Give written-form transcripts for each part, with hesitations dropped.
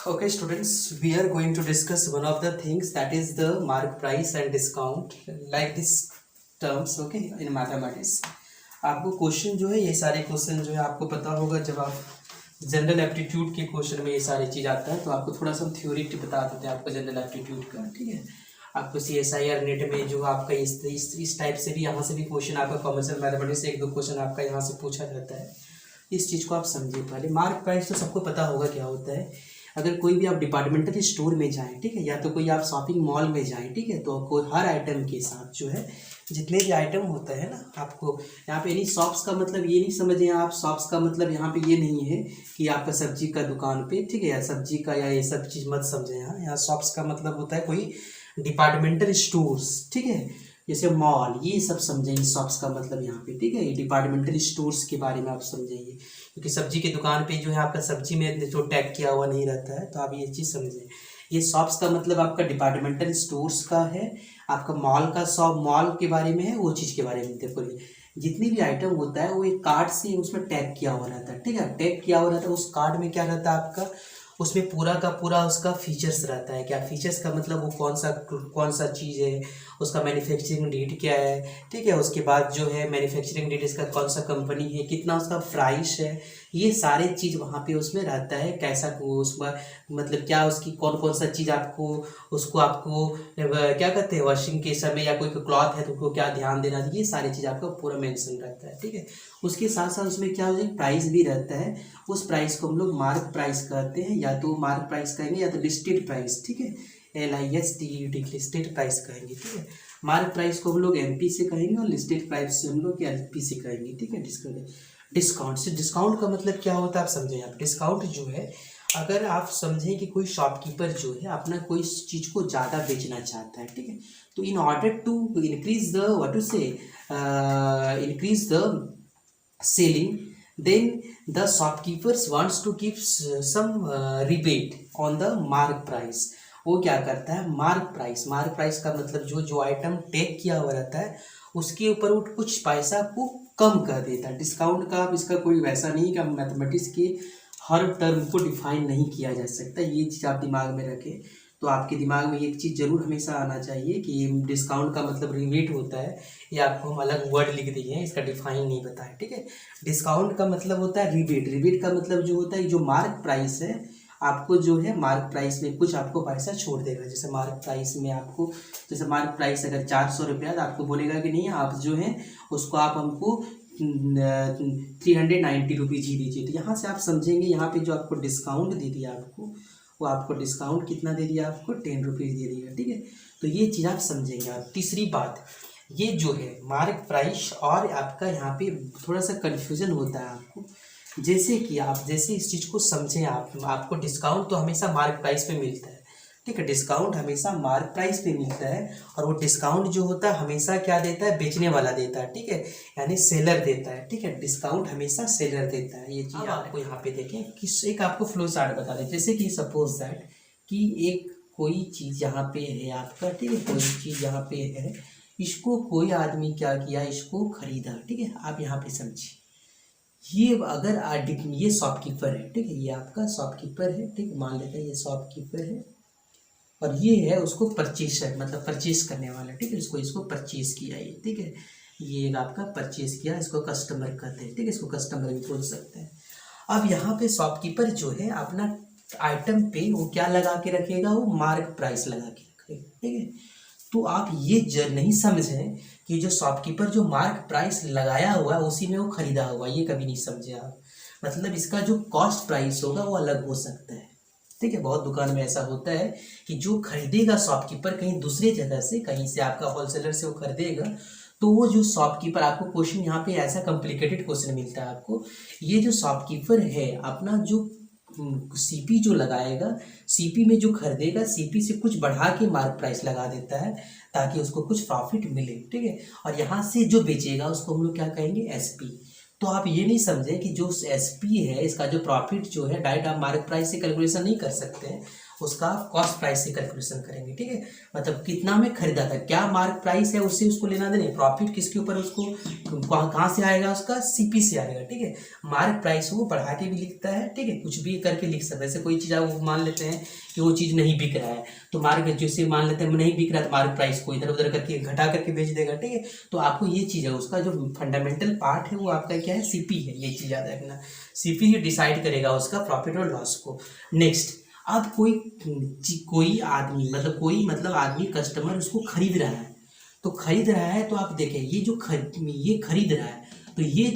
Okay, students, we are going to discuss one of the things that is the mark price and discount, like this terms, okay, in mathematics. आपको question जो है ये सारे question जो है आपको पता होगा जब आप जनरल एप्टीट्यूड के क्वेश्चन में ये सारी चीज़ आता है तो आपको थोड़ा सा थ्योरी बता देते हैं आपको जनरल एप्टीट्यूड का, ठीक है। आपको CSIR नेट में जो आपका इस टाइप से भी यहाँ से भी क्वेश्चन आपका कॉमर्शियल मैथमेटिक्स से एक दो क्वेश्चन आपका यहाँ से पूछा जाता है। इस चीज़ को आप समझिए। पहले मार्क प्राइस तो सबको पता होगा क्या होता है। अगर कोई भी आप डिपार्टमेंटल स्टोर में जाएं, ठीक है, या तो कोई आप शॉपिंग मॉल में जाएं, ठीक है, तो कोई हर आइटम के साथ जो है जितने भी आइटम होता है ना, आपको यहाँ पे नहीं शॉप्स का मतलब ये नहीं समझें आप। शॉप्स का मतलब यहाँ पे ये नहीं है कि आपका सब्जी का दुकान पे, ठीक है, या सब्जी का या ये सब चीज़ मत समझें। यहाँ शॉप्स का मतलब होता है कोई डिपार्टमेंटल स्टोर्स, ठीक है, जैसे मॉल, ये सब समझेंगे शॉप्स का मतलब यहाँ पे, ठीक है। ये डिपार्टमेंटल स्टोर्स के बारे में आप समझेंगे, क्योंकि सब्जी की दुकान पे जो है आपका सब्जी में जो टैग किया हुआ नहीं रहता है, तो आप ये चीज़ समझें। ये शॉप्स का मतलब आपका डिपार्टमेंटल स्टोर्स का है। आपका मॉल का शॉप, मॉल के बारे में है, वो चीज़ के बारे में देखो। जितनी भी आइटम होता है वो एक कार्ड से उसमें टैग किया हुआ रहता है, ठीक है। टैग किया हुआ रहता है, उस कार्ड में क्या रहता है आपका, उसमें पूरा का पूरा उसका फीचर्स रहता है। क्या फीचर्स का मतलब, वो कौन सा चीज़ है, उसका मैन्युफैक्चरिंग डेट क्या है, ठीक है, उसके बाद जो है मैन्युफैक्चरिंग डेट, इसका कौन सा कंपनी है, कितना उसका प्राइस है, ये सारे चीज़ वहाँ पे उसमें रहता है। कैसा उसमें मतलब क्या उसकी कौन कौन सा चीज़ आपको, उसको आपको क्या कहते हैं, वॉशिंग के समय या कोई क्लॉथ है तो उसको क्या ध्यान देना, ये सारी चीज़ आपका पूरा मेंशन रहता है, ठीक है। उसके साथ साथ उसमें क्या हो जाए, प्राइस भी रहता है। उस प्राइस को हम लोग मार्क प्राइस कहते हैं, या तो मार्क प्राइस कहेंगे या तो लिस्टेड प्राइस, ठीक है, LISTED, लिस्टेड प्राइस कहेंगे, ठीक है। मार्क प्राइस को हम लोग MP से कहेंगे और लिस्टेड प्राइस से हम लोग LP से कहेंगे, ठीक है। डिस्काउंट से, डिस्काउंट का मतलब क्या होता है आप समझें। आप डिस्काउंट जो है, अगर आप समझें कि कोई शॉपकीपर जो है अपना कोई चीज़ को ज़्यादा बेचना चाहता है, ठीक है, तो in order to increase the what to say increase the selling, then the shopkeepers wants to give some rebate on the mark price। वो क्या करता है, मार्क प्राइस का मतलब जो आइटम टैग किया हुआ रहता है उसके ऊपर वो कुछ पैसा को कम कर देता है। डिस्काउंट का आप इसका कोई वैसा नहीं कि मैथमेटिक्स के हर टर्म को डिफाइन नहीं किया जा सकता, ये चीज़ आप दिमाग में रखें। तो आपके दिमाग में एक चीज़ जरूर हमेशा आना चाहिए कि डिस्काउंट का मतलब रिबेट होता है। ये आपको हम अलग वर्ड लिख दिए हैं, इसका डिफाइन नहीं बताया, ठीक है। डिस्काउंट का मतलब होता है रिबेट। रिबेट का मतलब जो होता है, जो मार्क प्राइस है, आपको जो है मार्क प्राइस में कुछ आपको पैसा छोड़ देगा। जैसे मार्क प्राइस में आपको, जैसे मार्क प्राइस अगर 400 रुपया, तो आपको बोलेगा कि नहीं, आप जो है उसको आप हमको 390 रुपीज़ ही दीजिए। तो यहाँ से आप समझेंगे, यहाँ पे जो आपको डिस्काउंट दे दिया आपको, वो आपको डिस्काउंट कितना दे दिया, आपको 10 रुपीज़ दे दिया, ठीक है। तो ये चीज़ आप समझेंगे। आप तीसरी बात, ये जो है मार्क प्राइस और आपका यहाँ पे थोड़ा सा कन्फ्यूजन होता है आपको। जैसे कि आप जैसे इस चीज़ को समझें, आपको डिस्काउंट तो हमेशा मार्क प्राइस पे मिलता है, ठीक है। डिस्काउंट हमेशा मार्क प्राइस पे मिलता है, और वो डिस्काउंट जो होता है हमेशा क्या देता है, बेचने वाला देता है, ठीक है, यानी सेलर देता है, ठीक है। डिस्काउंट हमेशा सेलर देता है। ये चीज़ आपको यहाँ पे देखें कि एक आपको फ्लो चार्ट बता दें। जैसे कि सपोज दैट कि एक कोई चीज़ यहाँ पे है आपका, ठीक है, कोई चीज़ यहाँ पे है, इसको कोई आदमी क्या किया, इसको खरीदा, ठीक है। आप यहाँ पे समझिए, ये अगर ये शॉपकीपर है, ठीक है, ये आपका शॉपकीपर है, ठीक है, मान लेते हैं ये शॉपकीपर है, और ये है उसको परचेसर, मतलब परचेस करने वाला, ठीक है। इसको परचेस किया ये, ठीक है, ये आपका परचेस किया, इसको कस्टमर कहते हैं, ठीक है, इसको कस्टमर भी बोल सकते हैं। अब यहाँ पे शॉपकीपर जो है अपना आइटम पे वो क्या लगा के रखेगा, वो मार्क प्राइस लगा के रखेगा, ठीक है। तो आप ये नहीं समझें कि जो शॉपकीपर जो मार्क प्राइस लगाया हुआ है उसी में वो खरीदा हुआ, ये कभी नहीं समझे आप। मतलब इसका जो कॉस्ट प्राइस होगा वो अलग हो सकता है, ठीक है। बहुत दुकान में ऐसा होता है कि जो खरीदेगा शॉपकीपर कहीं दूसरी जगह से, कहीं से आपका होलसेलर से वो खरीदेगा, तो वो जो शॉपकीपर, आपको क्वेश्चन यहाँ पे ऐसा कॉम्प्लिकेटेड क्वेश्चन मिलता है आपको, ये जो शॉपकीपर है अपना जो CP जो लगाएगा, CP में जो खरीदेगा, CP से कुछ बढ़ा के मार्क प्राइस लगा देता है ताकि उसको कुछ प्रॉफिट मिले, ठीक है। और यहाँ से जो बेचेगा उसको हम लोग क्या कहेंगे, SP। तो आप ये नहीं समझे कि जो SP है, इसका जो प्रॉफिट जो है डायरेक्ट आप मार्क प्राइस से कैलकुलेशन नहीं कर सकते हैं, उसका कॉस्ट प्राइस से कैलकुलेशन करेंगे, ठीक है। मतलब कितना में खरीदा था, क्या मार्क प्राइस है उससे उसको लेना देना, प्रॉफिट किसके ऊपर उसको कहाँ से आएगा, उसका सीपी से आएगा, ठीक है। मार्क प्राइस वो बढ़ा के भी लिखता है, ठीक है, कुछ भी करके लिख सकते हैं। जैसे कोई चीज़ आप मान लेते हैं कि वो चीज़ नहीं बिक रहा है, तो मार्क जैसे मान लेते हैं नहीं बिक रहा है तो मार्क प्राइस को इधर उधर करके घटा करके बेच देगा, ठीक है। तो आपको ये चीज़ है, उसका जो फंडामेंटल पार्ट है वो आपका क्या है, सीपी है, ये चीज़ याद रखना। सीपी ही डिसाइड करेगा उसका प्रॉफिट और लॉस को। नेक्स्ट, अब कोई आदमी मतलब आदमी कस्टमर उसको खरीद रहा है, तो खरीद रहा है तो आप देखें ये खरीद रहा है, तो ये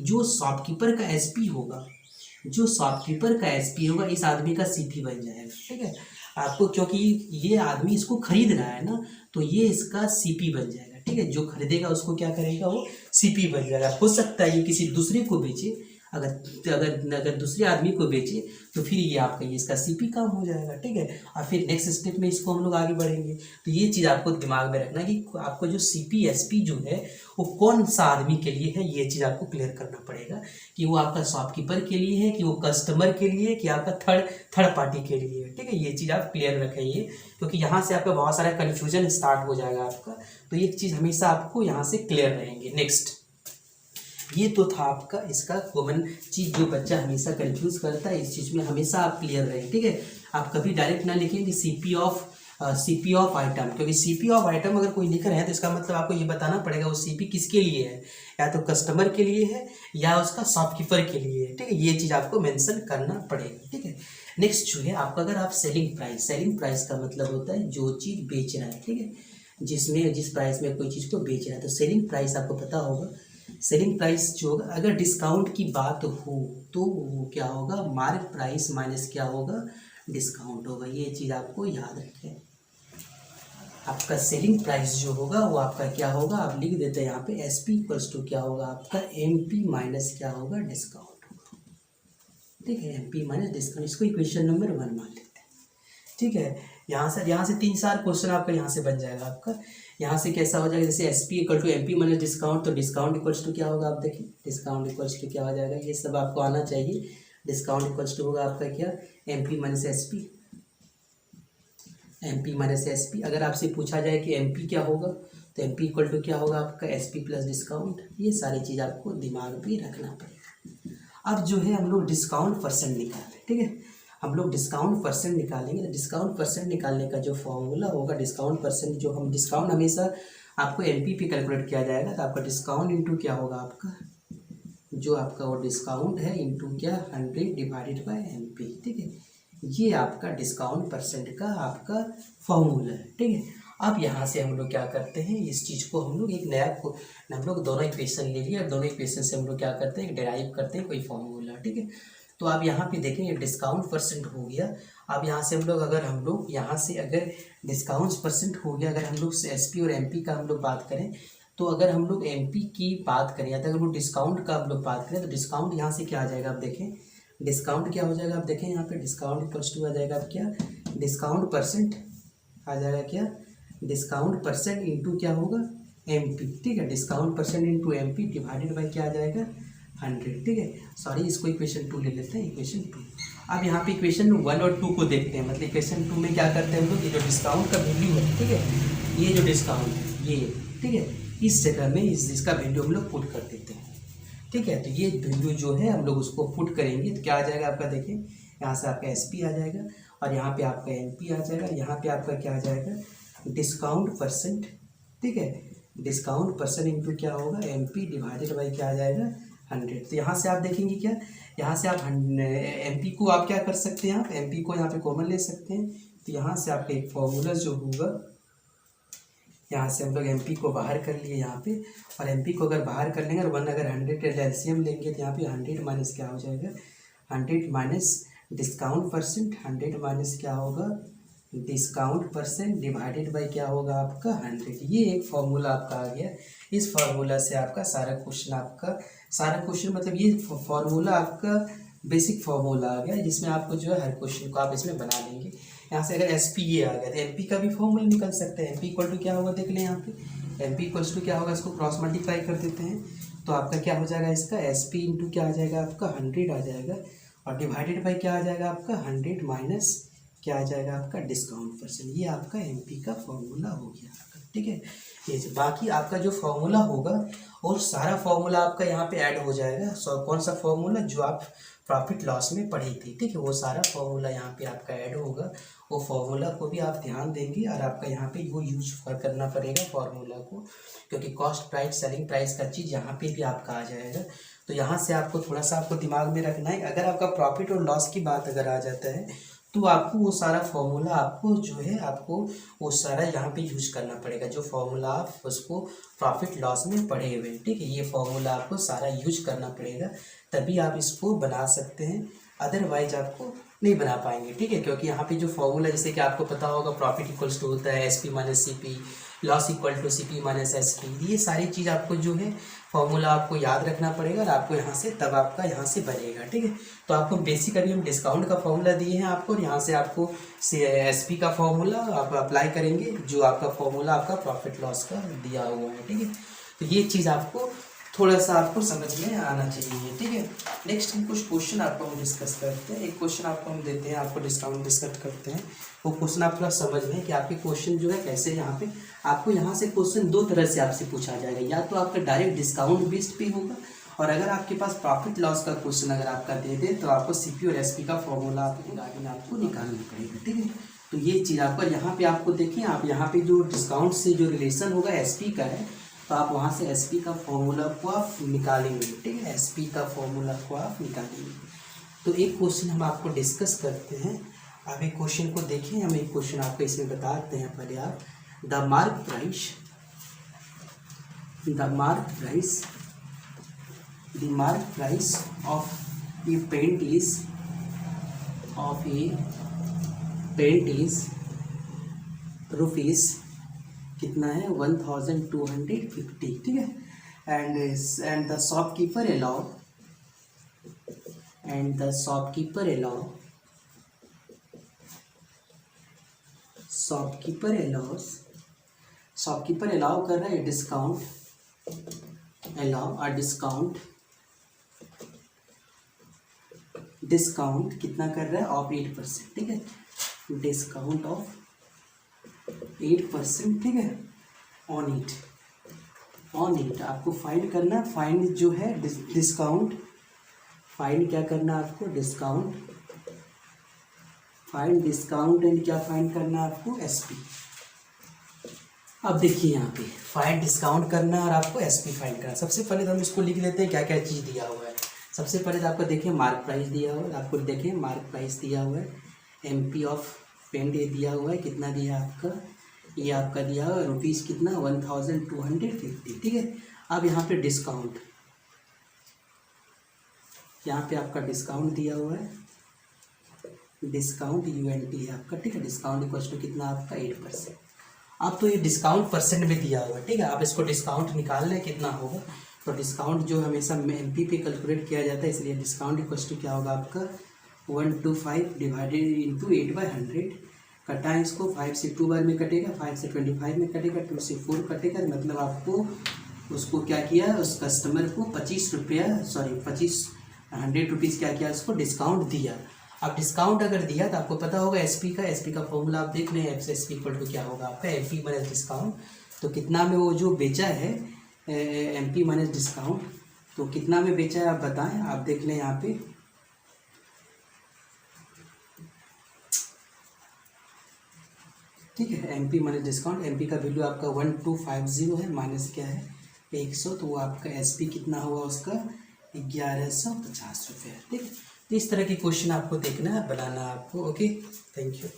जो शॉपकीपर का एसपी होगा, इस आदमी का सीपी बन जाएगा, ठीक है। आपको क्योंकि ये आदमी इसको खरीद रहा है ना, तो ये इसका सीपी बन जाएगा, ठीक है। जो खरीदेगा उसको क्या करेगा, वो सीपी बन जाएगा। हो सकता है ये किसी दूसरे को बेचे, अगर दूसरे आदमी को बेचे तो फिर ये आपका ये इसका सीपी काम हो जाएगा, ठीक है। और फिर नेक्स्ट स्टेप में इसको हम लोग आगे बढ़ेंगे। तो ये चीज़ आपको दिमाग में रखना कि आपको जो सीपी एसपी जो है वो कौन सा आदमी के लिए है, ये चीज़ आपको क्लियर करना पड़ेगा कि वो आपका शॉपकीपर के लिए है, कि वो कस्टमर के लिए, कि आपका थर्ड पार्टी के लिए है, ठीक है। ये चीज़ आप क्लियर रखेंगे, क्योंकि यहाँ से आपका बहुत सारा कन्फ्यूजन स्टार्ट हो जाएगा आपका। तो ये चीज़ हमेशा आपको यहाँ से क्लियर रहेंगे। नेक्स्ट, ये तो था आपका इसका कॉमन चीज़ जो बच्चा हमेशा कंफ्यूज करता है, इस चीज़ में हमेशा आप क्लियर रहें, ठीक है। आप कभी डायरेक्ट ना लिखें कि सीपी ऑफ आइटम, क्योंकि सीपी ऑफ आइटम अगर कोई लिख रहे हैं तो इसका मतलब आपको ये बताना पड़ेगा वो सीपी किसके लिए है, या तो कस्टमर के लिए है या उसका शॉपकीपर के लिए है, ठीक है। ये चीज़ आपको मेंशन करना पड़ेगा, ठीक है। नेक्स्ट जो है आपका, अगर आप सेलिंग प्राइस का मतलब होता है जो चीज़ बेच रहा है, ठीक है, जिस प्राइस में कोई चीज़ को बेच रहा है, तो सेलिंग प्राइस आपको पता होगा। सेलिंग प्राइस जो होगा, अगर डिस्काउंट की बात हो तो वो क्या होगा, मार्क प्राइस माइनस क्या होगा, डिस्काउंट होगा। ये चीज़ आपको याद रखें। आपका सेलिंग प्राइस जो होगा वो आपका क्या होगा, आप लिख देते हैं यहाँ पे एसपी इक्वल्स टू क्या होगा आपका एमपी माइनस क्या होगा, डिस्काउंट होगा, ठीक है। एमपी माइनस डिस्काउंट, इसको इक्वेशन नंबर 1 मान लेते हैं, ठीक है। यहाँ से 3-4 क्वेश्चन आपका यहाँ से बन जाएगा आपका। यहाँ से कैसा हो जाएगा, जैसे S P equal to M P minus discount, तो डिस्काउंट इक्वल्स टू क्या होगा, आप देखिए डिस्काउंट इक्वल्स टू क्या हो जाएगा, ये सब आपको आना चाहिए। डिस्काउंट इक्वल्स टू होगा आपका क्या, M P minus S P, M P minus S P. अगर आपसे पूछा जाए कि एम पी क्या होगा, तो एम पी इक्वल टू क्या होगा आपका एस पी प्लस डिस्काउंट। ये सारी चीज़ आपको दिमाग में रखना पड़ेगा। अब जो है हम लोग डिस्काउंट परसेंट निकालें, ठीक है। हम लोग डिस्काउंट परसेंट निकालेंगे, तो डिस्काउंट परसेंट निकालने का जो फॉर्मूला होगा, डिस्काउंट परसेंट जो हम डिस्काउंट हमेशा आपको एमपी पे कैलकुलेट किया जाएगा, तो आपका डिस्काउंट इंटू क्या होगा आपका, जो आपका वो डिस्काउंट है इंटू क्या 100 डिवाइडेड बाय एमपी, ठीक है। ये आपका डिस्काउंट परसेंट का आपका फॉर्मूला है, ठीक है। अब यहाँ से हम लोग क्या करते हैं, इस चीज़ को हम लोग एक नया हम लोग दोनों इक्वेशन ले लिए, और दोनों इक्वेशन से हम लोग क्या करते हैं, डिराइव करते हैं कोई फॉर्मूला, ठीक है। तो आप यहाँ पे देखेंगे डिस्काउंट परसेंट हो गया। अब यहाँ से हम लोग यहाँ से अगर डिस्काउंट परसेंट हो गया, अगर हम लोग एसपी और एमपी का हम लोग बात करें, तो अगर हम लोग एमपी की बात करें या तो अगर हम लोग डिस्काउंट का हम लोग बात करें, तो डिस्काउंट यहाँ से क्या आ जाएगा, आप देखें डिस्काउंट क्या हो जाएगा, आप देखें यहाँ पे डिस्काउंट इक्वल्स टू आ जाएगा आप क्या, डिस्काउंट परसेंट आ जाएगा क्या, डिस्काउंट परसेंट इंटू क्या होगा एमपी, ठीक है। Discount percent into MP divided by क्या आ जाएगा 100, ठीक है। सॉरी, इसको इक्वेशन 2 ले लेते हैं, इक्वेशन 2। अब यहाँ पे इक्वेशन 1 और 2 को देखते हैं, मतलब इक्वेशन 2 में क्या करते हैं हम लोग, ये जो डिस्काउंट का वैल्यू है, ठीक है, ये जो डिस्काउंट है ये, ठीक है, इस जगह में इसका वैल्यू हम लोग पुट कर देते हैं, ठीक है। तो ये वैल्यू जो है हम लोग उसको पुट करेंगे, तो क्या आ जाएगा आपका, देखिए यहाँ से आपका एसपी आ जाएगा, और यहाँ पे आपका एमपी आ जाएगा, यहाँ पे आपका क्या आ जाएगा डिस्काउंट परसेंट, ठीक है। डिस्काउंट परसेंट इंटू क्या होगा एमपी डिवाइडेड बाई क्या आ जाएगा 100। तो यहाँ से आप देखेंगे क्या, यहाँ से आप एमपी को आप क्या कर सकते हैं, आप एमपी को यहाँ पे कॉमन ले सकते हैं। तो यहाँ से आपका एक फॉर्मूला जो होगा, यहाँ से हम लोग एमपी को बाहर कर लिए यहाँ पे, और एमपी को अगर बाहर कर लेंगे और 1 अगर 100 एलसीएम लेंगे, तो यहाँ पे 100 माइनस क्या हो जाएगा, 100 माइनस डिस्काउंट परसेंट, 100 माइनस क्या होगा डिस्काउंट परसेंट डिवाइडेड बाई क्या होगा आपका 100। ये एक फॉर्मूला आपका आ गया। इस फार्मूला से आपका सारा क्वेश्चन मतलब ये फार्मूला आपका बेसिक फार्मूला आ गया, जिसमें आपको जो है हर क्वेश्चन को आप इसमें बना लेंगे। यहाँ से अगर एस पी ये आ गया तो एम पी का भी फॉर्मूला निकल सकता है। एम पी इक्वल टू क्या होगा देख लें, यहाँ पे एम पी इक्वल्स टू क्या होगा, इसको क्रॉस मल्टीप्लाई कर देते हैं, तो आपका क्या हो जाएगा, इसका एस पी इंटू क्या आ जाएगा आपका 100 आ जाएगा, और डिवाइडेड बाई क्या आ जाएगा आपका 100 माइनस क्या आ जाएगा आपका डिस्काउंट परसेंट। ये आपका एमपी का फॉर्मूला हो गया आपका, ठीक है। ये बाकी आपका जो फॉर्मूला होगा और सारा फॉर्मूला आपका यहाँ पे ऐड हो जाएगा। कौन सा फॉर्मूला जो आप प्रॉफिट लॉस में पढ़ी थी, ठीक है, वो सारा फॉर्मूला यहाँ पे आपका ऐड होगा। वो फॉर्मूला को भी आप ध्यान देंगे और आपका यहाँ पे वो यूज करना पड़ेगा फॉर्मूला को, क्योंकि कॉस्ट प्राइस सेलिंग प्राइस का चीज़ यहाँ पे भी आपका आ जाएगा। तो यहाँ से आपको थोड़ा सा आपको दिमाग में रखना है। अगर आपका प्रॉफिट और लॉस की बात अगर आ जाता है तो आपको वो सारा फॉर्मूला आपको जो है आपको वो सारा यहाँ पे यूज करना पड़ेगा, जो फॉर्मूला आप उसको प्रॉफिट लॉस में पढ़े हुए, ठीक है। ये फॉर्मूला आपको सारा यूज करना पड़ेगा, तभी आप इसको बना सकते हैं, अदरवाइज आपको नहीं बना पाएंगे, ठीक है। क्योंकि यहाँ पे जो फॉर्मूला, जैसे कि आपको पता होगा, प्रॉफिट इक्वल्स टू होता है S P minus C P, loss equal to C P minus S P. ये सारी चीज़ आपको जो है फॉर्मूला आपको याद रखना पड़ेगा और आपको यहाँ से तब आपका यहाँ से बनेगा, ठीक है। तो आपको बेसिक अभी हम डिस्काउंट का फॉर्मूला दिए हैं आपको, और यहाँ से आपको एस पी का फॉर्मूला आप अप्लाई करेंगे, जो आपका फॉर्मूला आपका प्रॉफिट लॉस का दिया हुआ है, ठीक है। तो ये चीज़ आपको थोड़ा सा आपको समझ में आना चाहिए, ठीक है। नेक्स्ट हम कुछ क्वेश्चन आपको हम डिस्कस करते हैं। एक क्वेश्चन आपको हम देते हैं, आपको डिस्काउंट डिस्कस करते हैं। वो क्वेश्चन आप थोड़ा समझ लें कि आपके क्वेश्चन जो है कैसे, यहाँ पे आपको यहाँ से क्वेश्चन दो तरह से आपसे पूछा जाएगा, या तो आपका डायरेक्ट डिस्काउंट बेस्ड पे होगा, और अगर आपके पास प्रॉफिट लॉस का क्वेश्चन अगर आपका दे दे तो आपको सीपी और एसपी का फॉर्मूला आपको निकालना पड़ेगा, ठीक है। तो ये चीज़ आपका यहाँ पे आपको देखिए, आप यहाँ पे जो डिस्काउंट से जो रिलेशन होगा एसपी का है, तो आप वहाँ से एसपी का फॉर्मूला को आप निकालेंगे, ठीक है। एसपी का फॉर्मूला को आप निकालेंगे। तो एक क्वेश्चन हम आपको डिस्कस करते हैं। आप एक क्वेश्चन को देखें, हम एक क्वेश्चन आपको इसमें बताते हैं। पहले आप the mark price of a paint is rupees कितना है 1250, ठीक है। एंड द शॉपकीपर अलाउ कर रहा है डिस्काउंट कितना कर रहा है ऑफ 8%, ठीक है। डिस्काउंट ऑफ 8%, ठीक है, ऑन इट आपको फाइंड करना। फाइंड जो है डिस्काउंट, फाइंड क्या करना आपको, डिस्काउंट एंड क्या फाइंड करना आपको, एसपी। अब देखिए यहाँ पे फाइंड डिस्काउंट करना और आपको एसपी फाइंड करना। सबसे पहले तो हम इसको लिख लेते हैं क्या क्या चीज़ दिया हुआ है। सबसे पहले तो आपको देखिए मार्क प्राइस दिया हुआ है, आपको देखिए मार्क प्राइस दिया हुआ है, एमपी ऑफ पेंट ये दिया हुआ है, कितना दिया आपका, ये आपका दिया हुआ है रुपीज़ कितना 1250, ठीक है। अब यहाँ पे डिस्काउंट, यहाँ पे आपका डिस्काउंट दिया हुआ है, डिस्काउंट यूएनटी है आपका, ठीक है। डिस्काउंट इक्वल्स टू कितना आपका 8%। अब तो ये डिस्काउंट परसेंट में दिया हुआ है, ठीक है। आप इसको डिस्काउंट निकाल लें कितना होगा। तो डिस्काउंट जो हमेशा एमपी पे कैलकुलेट किया जाता है, इसलिए डिस्काउंट इक्वल्स टू क्या होगा आपका 125 डिवाइडेड इंटू 8/100। कटा है इसको, 5 से 2 बार में कटेगा, 5 से 25 में कटेगा, 2 से 4 कटेगा। मतलब आपको उसको क्या किया, उस कस्टमर को 100 रुपीज़ क्या किया, उसको डिस्काउंट दिया। अब डिस्काउंट अगर दिया तो आपको पता होगा एसपी का फॉर्मूला आप देख रहे हैं, एसपी इक्वल टू क्या होगा आपका एमपी माइनस डिस्काउंट। तो कितना में वो जो बेचा है एमपी माइनस डिस्काउंट, तो कितना में बेचा है आप बताएं। आप देख लें यहाँ पे, ठीक है, एमपी माइनस डिस्काउंट, एमपी का वैल्यू आपका 1250 है, माइनस क्या है 100, तो वो आपका एसपी कितना हुआ उसका 1150 रुपये, ठीक है। तो इस तरह के क्वेश्चन आपको देखना है, बनाना आपको। Okay, thank you.